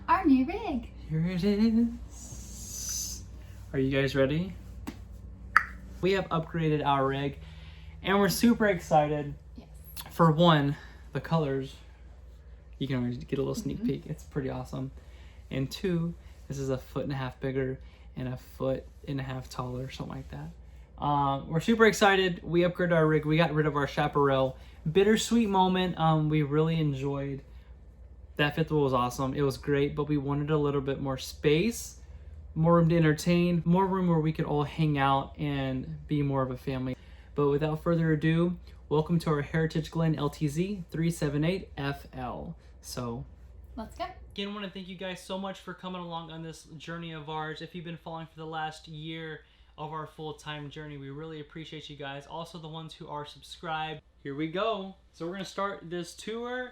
our new rig. Here it is. Are you guys ready? We have upgraded our rig and we're super excited. Yes. For one, the colors, you can already get a little sneak peek. It's pretty awesome. And two, this is 1.5 feet bigger and 1.5 feet taller, something like that. We're super excited. We upgraded our rig. We got rid of our chaparral. Bittersweet moment. We really enjoyed that. Fifth wheel was awesome. It was great, but we wanted a little bit more space, more room to entertain, more room where we could all hang out and be more of a family. But without further ado, welcome to our Heritage Glen LTZ 378FL. So Let's go. again, I want to thank you guys so much for coming along on this journey of ours. If you've been following for the last year of our full-time journey, we really appreciate you guys. Also the ones who are subscribed. Here we go. So we're going to start this tour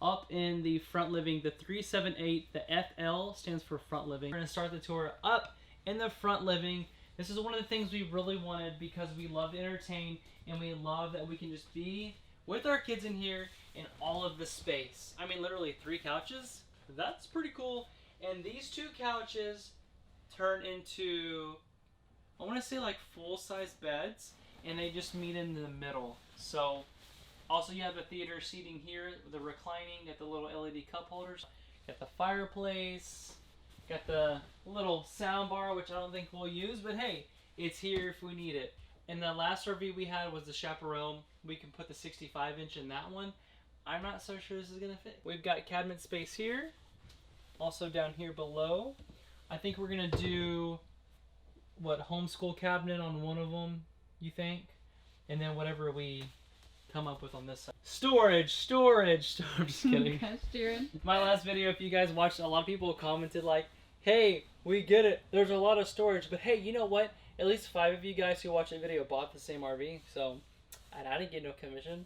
up in the front living, the 378. The FL stands for front living. We're going to start the tour up in the front living. This is one of the things we really wanted because we love to entertain and we love that we can just be with our kids in here in all of the space. I mean, literally 3 couches. That's pretty cool. And these 2 couches turn into, I want to say, like full-size beds, and they just meet in the middle. So also you have the theater seating here, the reclining, got the little LED cup holders, got the fireplace, got the little sound bar, which I don't think we'll use, but hey, it's here if we need it. And the last RV we had was the chaparral. We can put the 65-inch in that one. I'm not so sure this is gonna fit. We've got cabinet space here, also down here below. I think we're gonna do what, homeschool cabinet on one of them, you think? And then whatever we come up with on this side. Storage. I'm just kidding. Gosh, Jared. My last video, if you guys watched, a lot of people commented like, hey, we get it, there's a lot of storage, but hey, you know what? At least 5 of you guys who watched the video bought the same RV, so I didn't get no commission.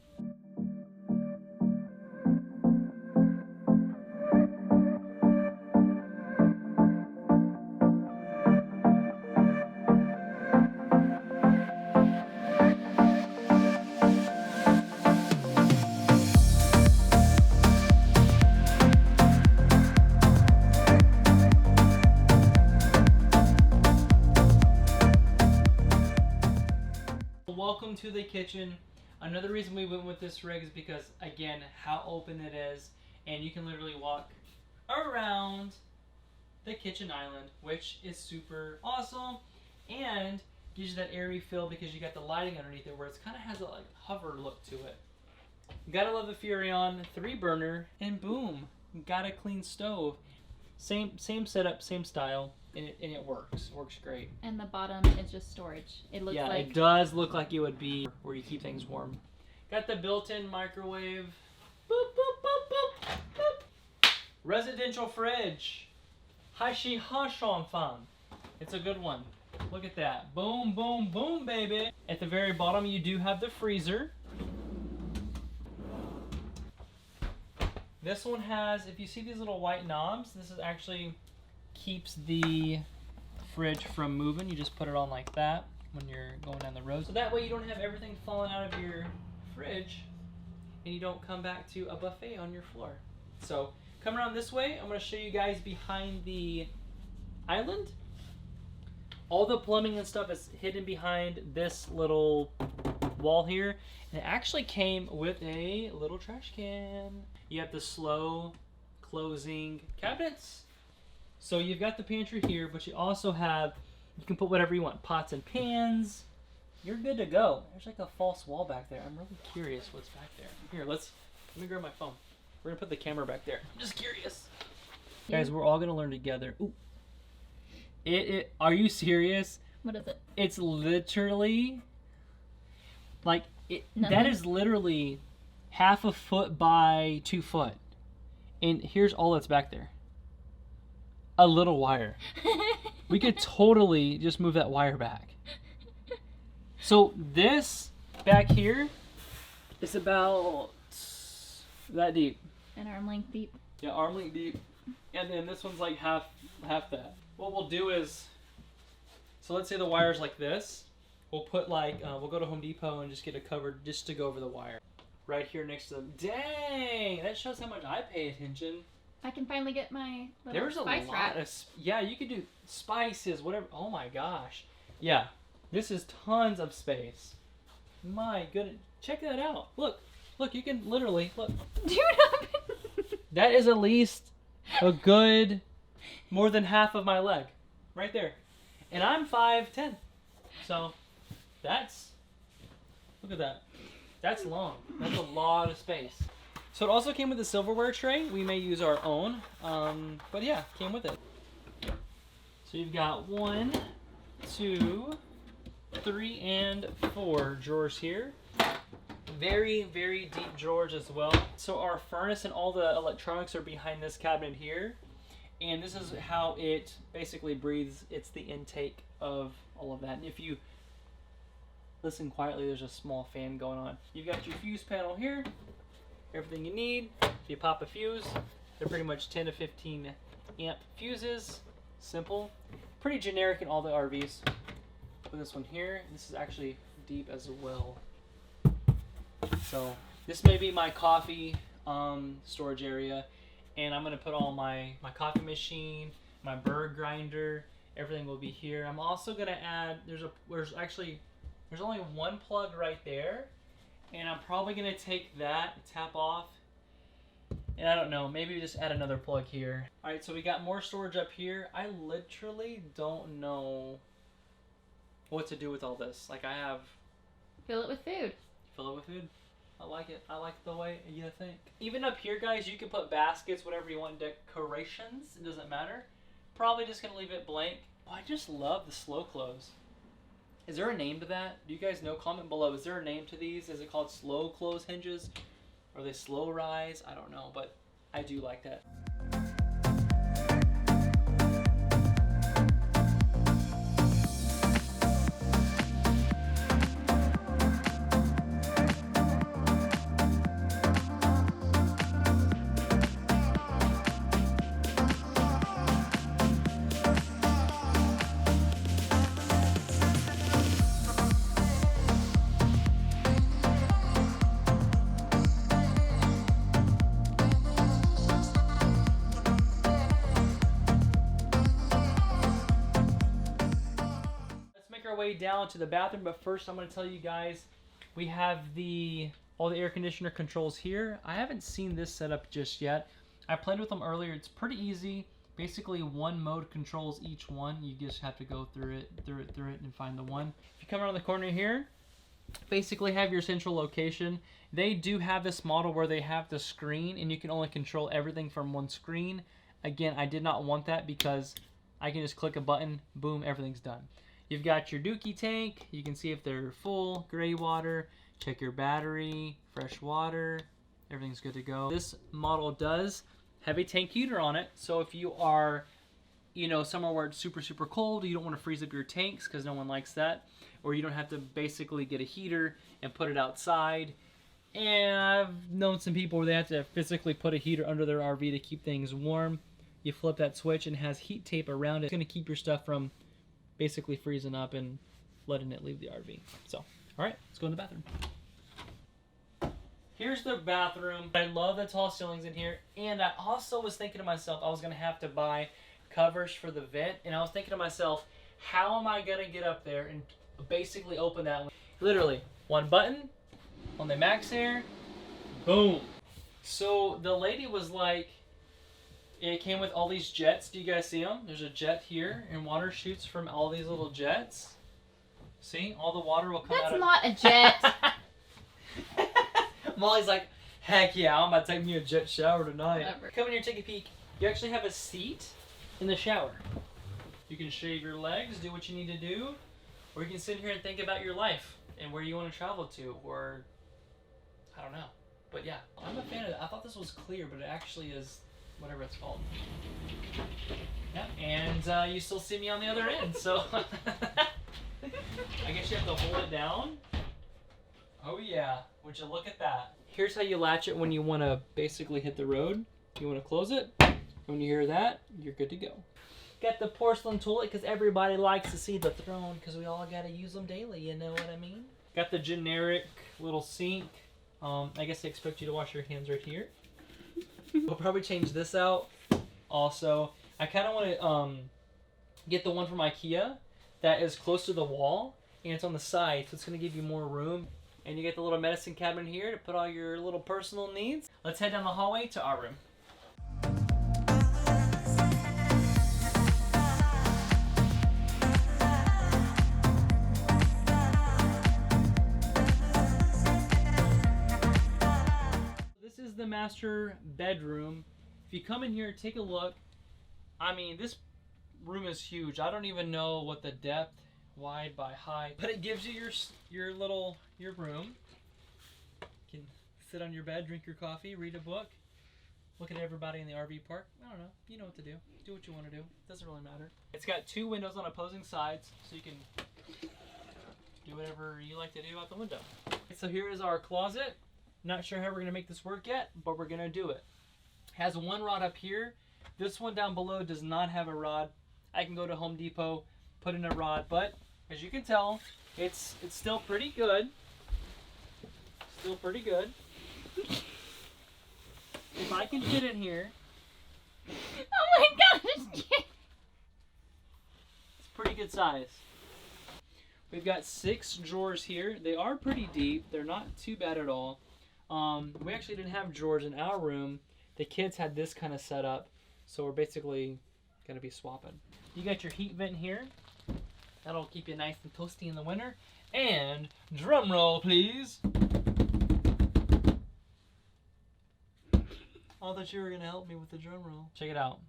Welcome to the kitchen. Another reason we went with this rig is because, again, how open it is, and you can literally walk around the kitchen island, which is super awesome and gives you that airy feel because you got the lighting underneath it where it kind of has a like hover look to it. You gotta love the Furrion 3-burner, and boom, got a clean stove. Same setup, same style. And it works. It works great. And the bottom is just storage. It looks yeah, like... it does look like it would be where you keep things warm. Got the built-in microwave. Boop, boop, boop, boop, boop. Residential fridge. Hashi Hashon Fan. It's a good one. Look at that. Boom, boom, boom, baby. At the very bottom, you do have the freezer. This one has, if you see these little white knobs, this is actually keeps the fridge from moving. You just put it on like that when you're going down the road. So that way you don't have everything falling out of your fridge and you don't come back to a buffet on your floor. So coming around this way, I'm going to show you guys behind the island. All the plumbing and stuff is hidden behind this little wall here. And it actually came with a little trash can. You have the slow closing cabinets. So you've got the pantry here, but you also have, you can put whatever you want, pots and pans. You're good to go. There's like a false wall back there. I'm really curious what's back there. Here, let me grab my phone. We're gonna put the camera back there. I'm just curious. Guys, we're all gonna learn together. Ooh. Are you serious? What is it? It's literally, like, Nothing. that is literally 1/2 foot by 2 foot. And here's all that's back there. A little wire. We could totally just move that wire back. So this back here is about that deep. An arm length deep. Yeah, arm length deep. And then this one's like half that. What we'll do is, so let's say the wire's like this. We'll put like, we'll go to Home Depot and just get it covered just to go over the wire. Right here next to them. Dang, that shows how much I pay attention. I can finally get my little There's a spice lot rack. of, yeah, you could do spices, whatever. Oh my gosh. Yeah, this is tons of space. My goodness. Check that out. Look, you can literally, look. Dude, That is at least a good, more than half of my leg. Right there. And I'm 5'10". So, that's, look at that. That's long. That's a lot of space. So it also came with a silverware tray. We may use our own, but yeah, came with it. So you've got 1, 2, 3, and 4 drawers here. Very, very deep drawers as well. So our furnace and all the electronics are behind this cabinet here. And this is how it basically breathes. It's the intake of all of that. And if you listen quietly, there's a small fan going on. You've got your fuse panel here. Everything you need. If you pop a fuse, they're pretty much 10 to 15 amp fuses. Simple. Pretty generic in all the RVs. Put this one here. This is actually deep as well. So this may be my coffee storage area. And I'm going to put all my coffee machine, my burr grinder, everything will be here. I'm also going to add, there's only one plug right there. And I'm probably going to take that, tap off, and I don't know, maybe just add another plug here. Alright, so we got more storage up here. I literally don't know what to do with all this. Like, I have... Fill it with food. Fill it with food. I like it. I like the way you think. Even up here, guys, you can put baskets, whatever you want, decorations. It doesn't matter. Probably just going to leave it blank. Oh, I just love the slow close. Is there a name to that? Do you guys know? Comment below. Is there a name to these? Is it called slow close hinges? Or are they slow rise? I don't know, but I do like that. Way down to the bathroom, but first I'm going to tell you guys we have all the air conditioner controls here. I haven't seen this setup just yet. I played with them earlier. It's pretty easy. Basically, one mode controls each one. You just have to go through it, and find the one. If you come around the corner here, basically have your central location. They do have this model where they have the screen, and you can only control everything from one screen. Again, I did not want that because I can just click a button, boom, everything's done. You've got your dookie tank. You can see if they're full, gray water. Check your battery, fresh water. Everything's good to go. This model does have a tank heater on it. So if you are, somewhere where it's super, super cold, you don't want to freeze up your tanks because no one likes that. Or you don't have to basically get a heater and put it outside. And I've known some people where they have to physically put a heater under their RV to keep things warm. You flip that switch and it has heat tape around it. It's going to keep your stuff from basically freezing up and letting it leave the RV. So, all right, let's go in the bathroom. Here's the bathroom. I love the tall ceilings in here. And I also was thinking to myself, I was going to have to buy covers for the vent. And I was thinking to myself, how am I going to get up there and basically open that one? Literally, one button on the max air, boom. So the lady was like, it came with all these jets. Do you guys see them? There's a jet here, and water shoots from all these little jets. See? All the water will come out of... That's not a jet. Molly's like, heck yeah, I'm about to take me a jet shower tonight. Whatever. Come in here, take a peek. You actually have a seat in the shower. You can shave your legs, do what you need to do, or you can sit here and think about your life and where you want to travel to, or... I don't know. But yeah, I'm a fan of it. I thought this was clear, but it actually is... whatever it's called. Yeah, and you still see me on the other end, so I guess you have to hold it down. Oh yeah, would you look at that? Here's how you latch it when you want to basically hit the road. You want to close it. When you hear that, you're good to go. Got the porcelain toilet because everybody likes to see the throne because we all got to use them daily, you know what I mean? Got the generic little sink. I guess they expect you to wash your hands right here. We'll probably change this out Also, I kind of want to get the one from IKEA that is close to the wall and it's on the side, so it's going to give you more room. And you get the little medicine cabinet here to put all your little personal needs. Let's head down the hallway to our room. This is the master bedroom. If you come in here, take a look. I mean, this room is huge. I don't even know what the depth, wide by height, but it gives you your room. You can sit on your bed, drink your coffee, read a book, look at everybody in the RV park. I don't know. You know what to do. Do what you want to do. Doesn't really matter. It's got 2 windows on opposing sides, so you can do whatever you like to do out the window. So here is our closet. Not sure how we're going to make this work yet, but we're going to do it. Has 1 rod up here. This one down below does not have a rod. I can go to Home Depot, put in a rod, but as you can tell, it's still pretty good. Still pretty good. If I can fit in here. Oh my gosh! It's pretty good size. We've got 6 drawers here. They are pretty deep. They're not too bad at all. We actually didn't have drawers in our room. The kids had this kind of setup, so we're basically gonna be swapping. You got your heat vent here. That'll keep you nice and toasty in the winter. And drum roll, please. I thought you were gonna help me with the drum roll. Check it out.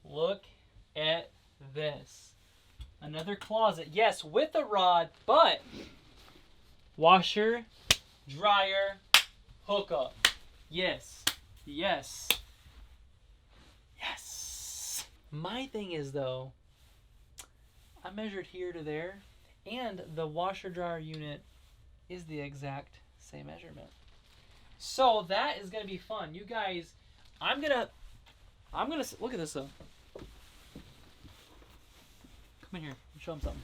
Look at this. Another closet. Yes, with a rod, but washer, dryer, hookup. Yes. Yes. Yes. My thing is though, I measured here to there, and the washer dryer unit is the exact same measurement. So that is gonna be fun. You guys, I'm gonna look at this though. Come in here, show them something.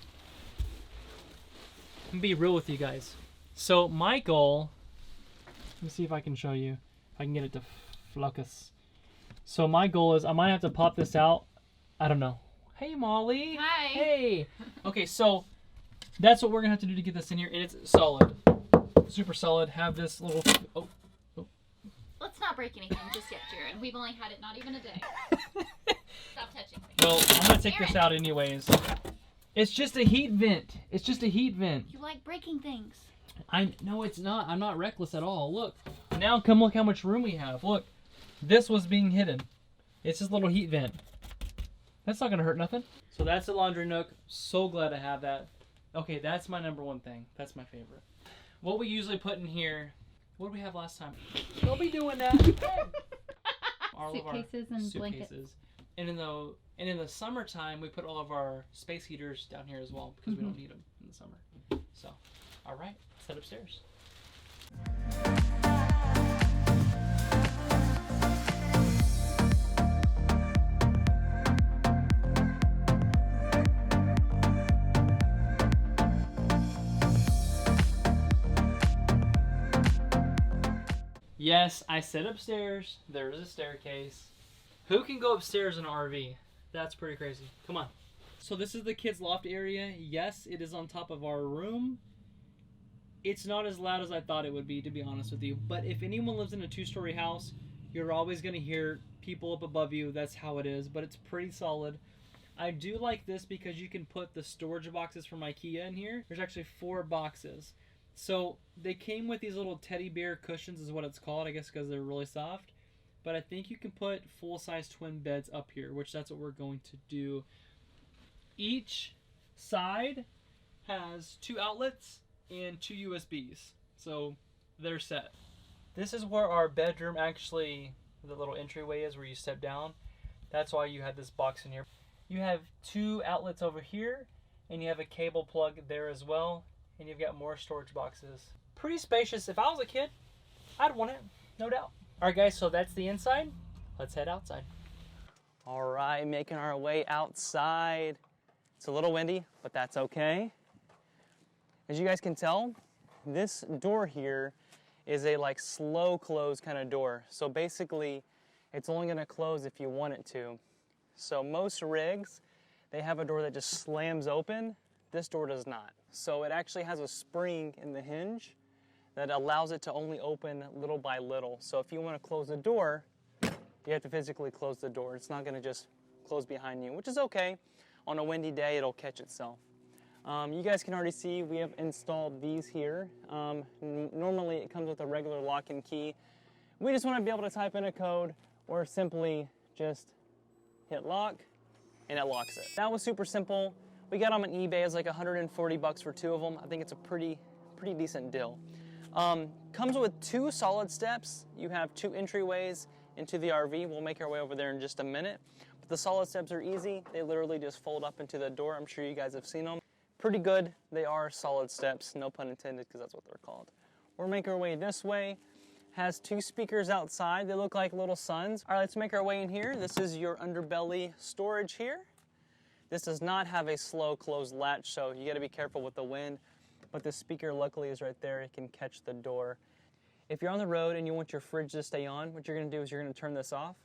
I'm gonna be real with you guys. So my goal, let me see if I can show you. If I can get it to focus. So my goal is I might have to pop this out. I don't know. Hey Molly. Hi. Hey. Okay, so that's what we're gonna have to do to get this in here, and it's solid, super solid. Have this little. Oh. Let's not break anything just yet, Jared. We've only had it not even a day. Stop touching things. Well, I'm gonna take this out anyways. It's just a heat vent. It's just a heat vent. You like breaking things. No, it's not. I'm not reckless at all. Look. Now come look how much room we have. Look. This was being hidden. It's just a little heat vent. That's not gonna hurt nothing. So that's the laundry nook. So glad to have that. Okay, that's my number 1 thing. That's my favorite. What we usually put in here. What did we have last time? Don't be doing that. All Suitcases of our and suitcases. blankets. And in the summertime, we put all of our space heaters down here as well because we don't need them in the summer. So, all right, let's head upstairs. Yes, I said upstairs. There is a staircase. Who can go upstairs in an RV? That's pretty crazy. Come on. So this is the kids' loft area. Yes, it is on top of our room. It's not as loud as I thought it would be, to be honest with you. But if anyone lives in a 2-story house, you're always going to hear people up above you. That's how it is. But it's pretty solid. I do like this because you can put the storage boxes from IKEA in here. There's actually 4 boxes. So they came with these little teddy bear cushions is what it's called, I guess because they're really soft. But I think you can put full-size twin beds up here, which that's what we're going to do. Each side has 2 outlets and 2 USBs. So they're set. This is where our bedroom actually, the little entryway is where you step down. That's why you had this box in here. You have 2 outlets over here, and you have a cable plug there as well. And you've got more storage boxes. Pretty spacious. If I was a kid, I'd want it, no doubt. All right, guys, so that's the inside. Let's head outside. All right, making our way outside. It's a little windy, but that's okay. As you guys can tell, this door here is a like slow close kind of door. So basically, It's only going to close if you want it to. So most rigs, they have a door that just slams open. This door does not. So it actually has a spring in the hinge that allows it to only open little by little. So if you want to close the door, you have to physically close the door. It's not going to just close behind you, which is okay. On a windy day, it'll catch itself. You guys can already see we have installed these here. Normally it comes with a regular lock and key. We just want to be able to type in a code or simply just hit lock and it locks it. That was super simple. We got them on eBay. It's like 140 bucks for 2 of them. I think it's a pretty decent deal. Comes with 2 solid steps. You have 2 entryways into the RV. We'll make our way over there in just a minute. But the solid steps are easy. They literally just fold up into the door. I'm sure you guys have seen them. Pretty good. They are solid steps, no pun intended, because that's what they're called. We'll make our way this way. Has 2 speakers outside. They look like little suns. All right, let's make our way in here. This is your underbelly storage here. This does not have a slow close latch, so you got to be careful with the wind. But the speaker luckily is right there. It can catch the door. If you're on the road and you want your fridge to stay on, what you're going to do is you're going to turn this off.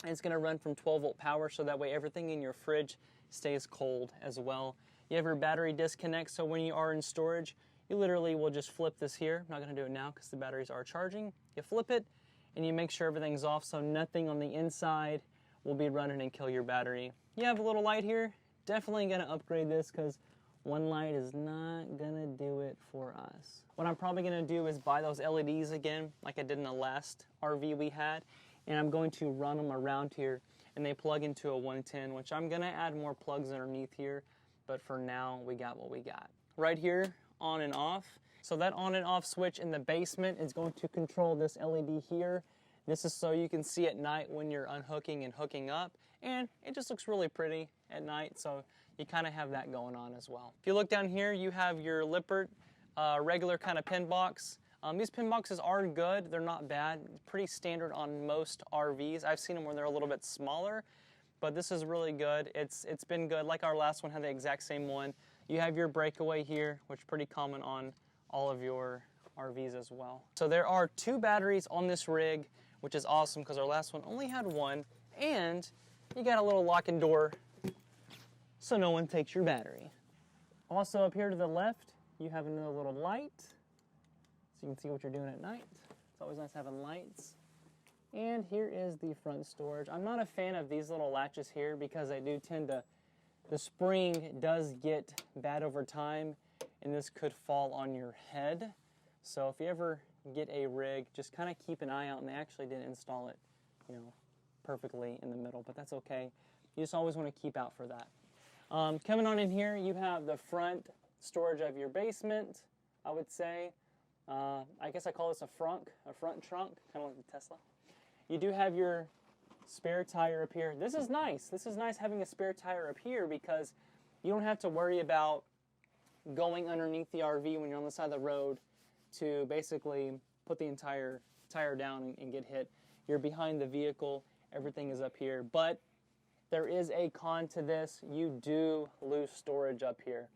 And it's going to run from 12-volt power, so that way everything in your fridge stays cold as well. You have your battery disconnect, so when you are in storage, you literally will just flip this here. I'm not going to do it now because the batteries are charging. You flip it, and you make sure everything's off so nothing on the inside will be running and kill your battery. You have a little light here. Definitely going to upgrade this because one light is not going to do it for us. What I'm probably going to do is buy those LEDs again, like I did in the last RV we had, and I'm going to run them around here, and they plug into a 110, which I'm going to add more plugs underneath here, but for now, we got what we got. Right here, on and off. So that on and off switch in the basement is going to control this LED here. This is so you can see at night when you're unhooking and hooking up, and it just looks really pretty at night, so you kind of have that going on as well. If you look down here, you have your Lippert regular kind of pin box. These pin boxes are good. They're not bad. Pretty standard on most RVs. I've seen them where they're a little bit smaller, but this is really good. It's been good. Like our last one had the exact same one. You have your breakaway here, which is pretty common on all of your RVs as well. So there are 2 batteries on this rig, which is awesome because our last one only had 1, and you got a little locking door so no one takes your battery. Also up here to the left, you have another little light so you can see what you're doing at night. It's always nice having lights. And here is the front storage. I'm not a fan of these little latches here because they do tend to, the spring does get bad over time and this could fall on your head. So if you ever get a rig, just kind of keep an eye out, and they actually did install it, you know, perfectly in the middle, but that's okay. You just always want to keep out for that. Coming on in here, you have the front storage of your basement, I would say. I guess I call this a front trunk, kind of like the Tesla. You do have your spare tire up here. This is nice. This is nice having a spare tire up here because you don't have to worry about going underneath the RV when you're on the side of the road to basically put the entire tire down and get hit. You're behind the vehicle. Everything is up here. But there is a con to this. You do lose storage up here.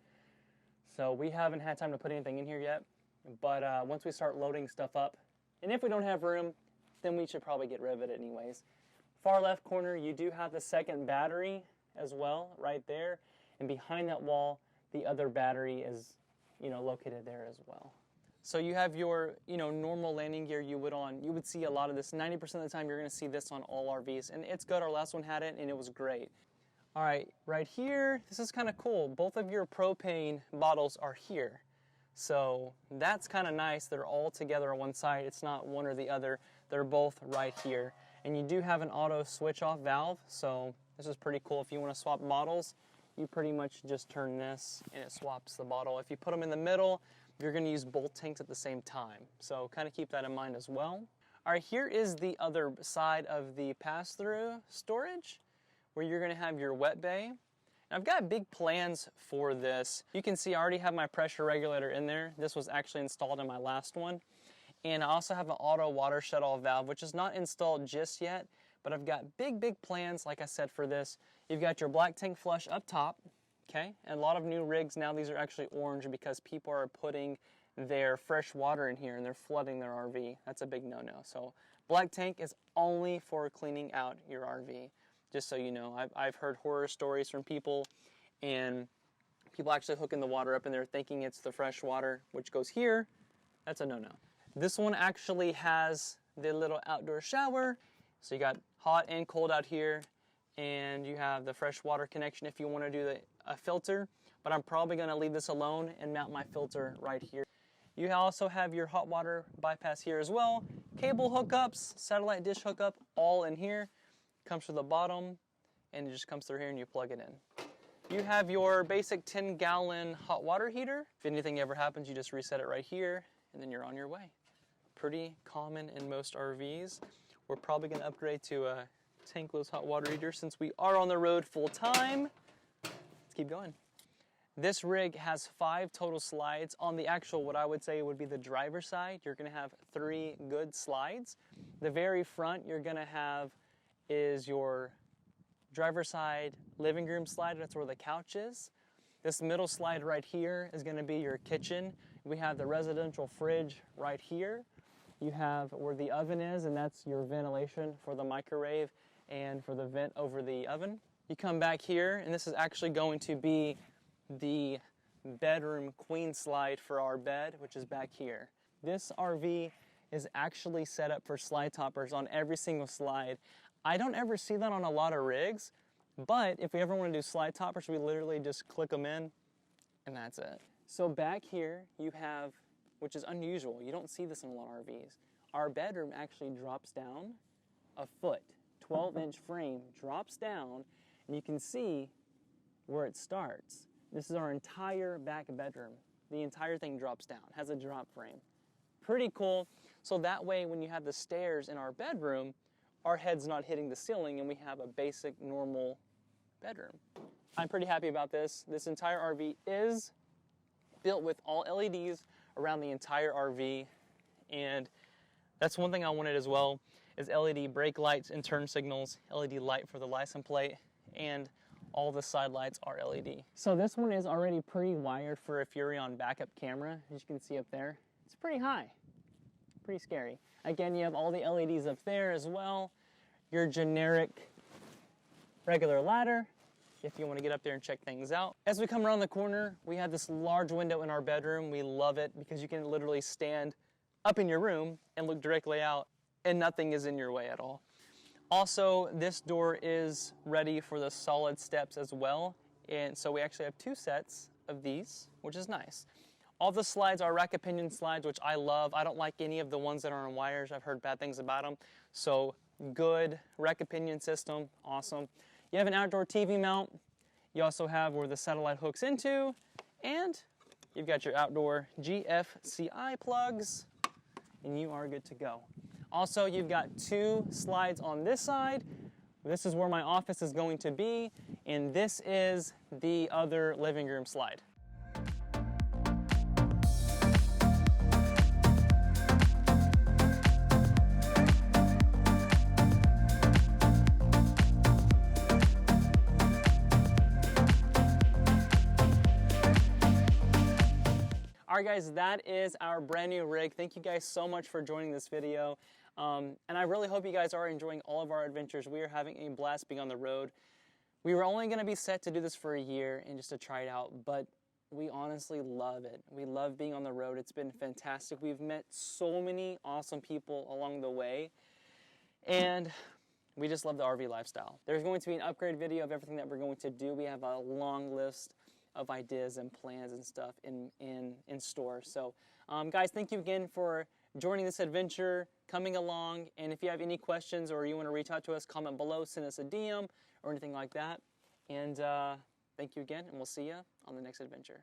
So we haven't had time to put anything in here yet. But once we start loading stuff up, and if we don't have room, then we should probably get rid of it anyways. Far left corner, you do have the second battery as well, right there. And behind that wall, the other battery is, located there as well. So you have your, normal landing gear you would see a lot of this. 90% of the time you're going to see this on all RVs, and it's good. Our last one had it, and it was great. All right, right here, this is kind of cool. Both of your propane bottles are here. So that's kind of nice. They're all together on one side. It's not one or the other. They're both right here. And you do have an auto switch off valve, so this is pretty cool. If you want to swap bottles, you pretty much just turn this and it swaps the bottle. If you put them in the middle, you're going to use both tanks at the same time. So kind of keep that in mind as well. All right, here is the other side of the pass-through storage where you're going to have your wet bay. And I've got big plans for this. You can see I already have my pressure regulator in there. This was actually installed in my last one. And I also have an auto water shut-off valve, which is not installed just yet, but I've got big plans, like I said, for this. You've got your black tank flush up top, okay? And a lot of new rigs now, these are actually orange because people are putting their fresh water in here and they're flooding their RV. That's a big no-no. So Black tank is only for cleaning out your RV, just so you know. I've heard horror stories from people, and people actually hooking the water up in there thinking it's the fresh water, which goes here. That's a no-no. This one actually has the little outdoor shower, so you got hot and cold out here, and you have the fresh water connection if you want to do a filter, but I'm probably going to leave this alone and mount my filter right here. You also have your hot water bypass here as well. Cable hookups, satellite dish hookup, all in here. Comes to the bottom, and it just comes through here and you plug it in. You have your basic 10-gallon hot water heater. If anything ever happens, you just reset it right here, and then you're on your way. Pretty common in most RVs. We're probably going to upgrade to a tankless hot water heater since we are on the road full time. Let's keep going. This rig has 5 total slides. On the actual, what I would say would be the driver's side, you're going to have 3 good slides. The very front you're going to have is your driver's side living room slide. That's where the couch is. This middle slide right here is going to be your kitchen. We have the residential fridge right here. You have where the oven is, and that's your ventilation for the microwave and for the vent over the oven. You come back here, and this is actually going to be the bedroom queen slide for our bed, which is back here. This RV is actually set up for slide toppers on every single slide. I don't ever see that on a lot of rigs, but if we ever want to do slide toppers, we literally just click them in, and that's it. So back here, you have, which is unusual, you don't see this in a lot of RVs, our bedroom actually drops down a foot. 12-inch frame drops down, and you can see where it starts. This is our entire back bedroom. The entire thing drops down, has a drop frame. Pretty cool. So that way, when you have the stairs in our bedroom, our head's not hitting the ceiling, and we have a basic, normal bedroom. I'm pretty happy about this. This entire RV is built with all LEDs around the entire RV, and that's one thing I wanted as well, is LED brake lights and turn signals, LED light for the license plate, and all the side lights are LED. So this one is already pre-wired for a Furrion backup camera, as you can see up there. It's pretty high, pretty scary. Again, you have all the LEDs up there as well. Your generic regular ladder, if you want to get up there and check things out. As we come around the corner, we have this large window in our bedroom. We love it because you can literally stand up in your room and look directly out, and nothing is in your way at all. Also, this door is ready for the solid steps as well, and so we actually have 2 sets of these, which is nice. All the slides are rack pinion slides, which I love. I don't like any of the ones that are on wires. I've heard bad things about them. So good rack pinion system, awesome. You have an outdoor TV mount. You also have where the satellite hooks into, and you've got your outdoor GFCI plugs, and you are good to go. Also, you've got 2 slides on this side. This is where my office is going to be, and this is the other living room slide. Alright guys, that is our brand new rig. Thank you guys so much for joining this video. And I really hope you guys are enjoying all of our adventures. We are having a blast being on the road. We were only going to be set to do this for a year and just to try it out, but we honestly love it. We love being on the road. It's been fantastic. We've met so many awesome people along the way, and we just love the RV lifestyle. There's going to be an upgrade video of everything that we're going to do. We have a long list of ideas and plans and stuff in store. So guys, thank you again for joining this adventure, coming along, and if you have any questions or you want to reach out to us, comment below, send us a DM or anything like that. And thank you again, and we'll see you on the next adventure.